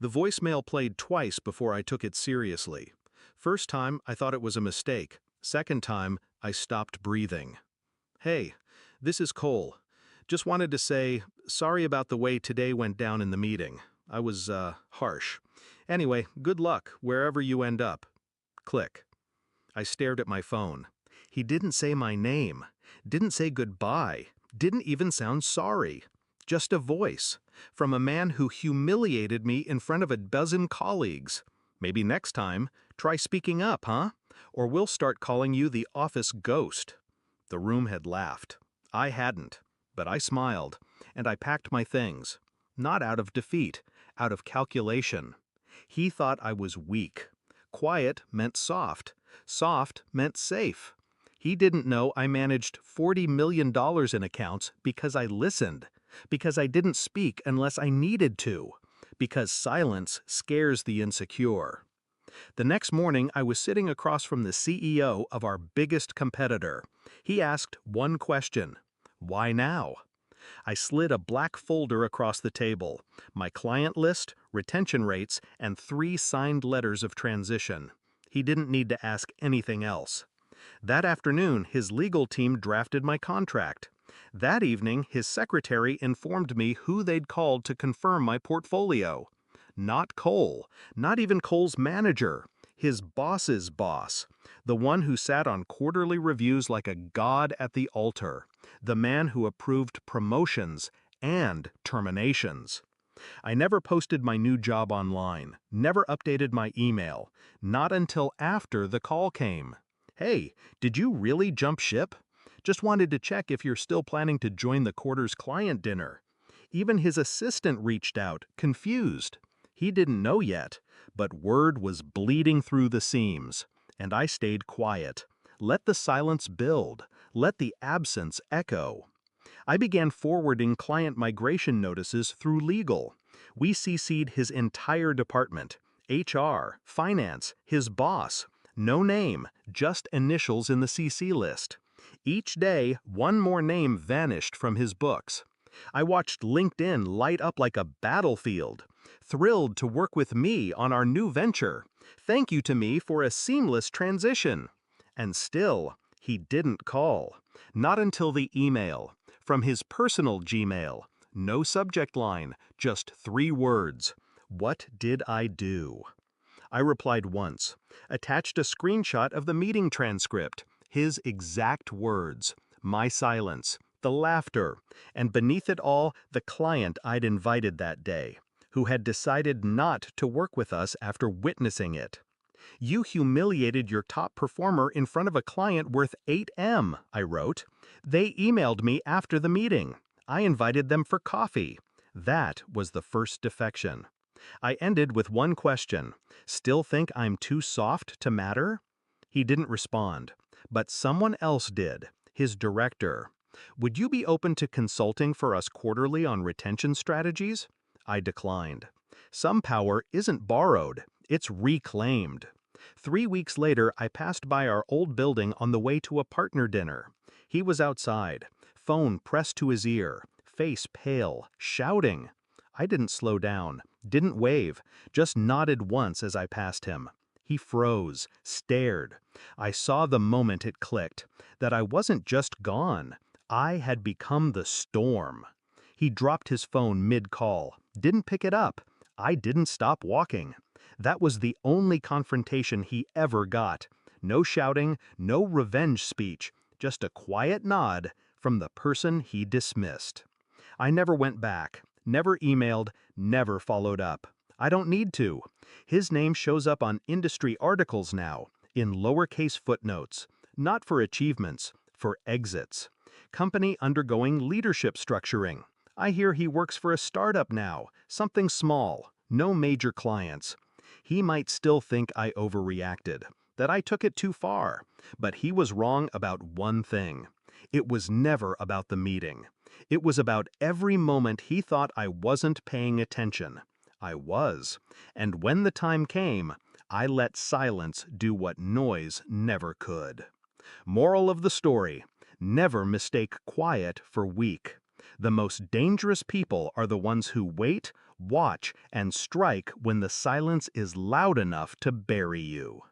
The voicemail played twice before I took it seriously. First time, I thought it was a mistake. Second time, I stopped breathing. Hey, this is Cole. Just wanted to say, sorry about the way today went down in the meeting. I was, harsh. Anyway, good luck, wherever you end up. Click. I stared at my phone. He didn't say my name, didn't say goodbye, didn't even sound sorry. Just a voice, from a man who humiliated me in front of a dozen colleagues. Maybe next time, try speaking up, huh? Or we'll start calling you the office ghost. The room had laughed. I hadn't, but I smiled, and I packed my things. Not out of defeat, out of calculation. He thought I was weak. Quiet meant soft. Soft meant safe. He didn't know I managed $40 million in accounts because I listened, because I didn't speak unless I needed to, because silence scares the insecure. The next morning, I was sitting across from the CEO of our biggest competitor. He asked one question: why now? I slid a black folder across the table, my client list, retention rates, and 3 signed letters of transition. He didn't need to ask anything else. That afternoon, his legal team drafted my contract. That evening, his secretary informed me who they'd called to confirm my portfolio. Not Cole, not even Cole's manager, his boss's boss, the one who sat on quarterly reviews like a god at the altar, the man who approved promotions and terminations. I never posted my new job online, never updated my email, not until after the call came. Hey, did you really jump ship? Just wanted to check if you're still planning to join the quarter's client dinner. Even his assistant reached out, confused. He didn't know yet, but word was bleeding through the seams, and I stayed quiet. Let the silence build, let the absence echo. I began forwarding client migration notices through legal. We CC'd his entire department, HR, finance, his boss. No name, just initials in the CC list. Each day, one more name vanished from his books. I watched LinkedIn light up like a battlefield. Thrilled to work with me on our new venture. Thank you to me for a seamless transition. And still, he didn't call. Not until the email. From his personal Gmail. No subject line, just 3 words. What did I do? I replied once, attached a screenshot of the meeting transcript, his exact words, my silence, the laughter, and beneath it all, the client I'd invited that day, who had decided not to work with us after witnessing it. You humiliated your top performer in front of a client worth 8M, I wrote. They emailed me after the meeting. I invited them for coffee. That was the first defection. I ended with one question. Still think I'm too soft to matter? He didn't respond, but someone else did, his director. Would you be open to consulting for us quarterly on retention strategies? I declined. Some power isn't borrowed, it's reclaimed. 3 weeks later, I passed by our old building on the way to a partner dinner. He was outside, phone pressed to his ear, face pale, shouting. I didn't slow down, didn't wave, just nodded once as I passed him. He froze, stared. I saw the moment it clicked, that I wasn't just gone. I had become the storm. He dropped his phone mid-call, didn't pick it up. I didn't stop walking. That was the only confrontation he ever got. No shouting, no revenge speech, just a quiet nod from the person he dismissed. I never went back, never emailed, never followed up. I don't need to. His name shows up on industry articles now, in lowercase footnotes, not for achievements, for exits. Company undergoing leadership structuring. I hear he works for a startup now, something small, no major clients. He might still think I overreacted, that I took it too far, but he was wrong about one thing. It was never about the meeting. It was about every moment he thought I wasn't paying attention. I was, and when the time came, I let silence do what noise never could. Moral of the story: never mistake quiet for weak. The most dangerous people are the ones who wait, Watch and strike when the silence is loud enough to bury you.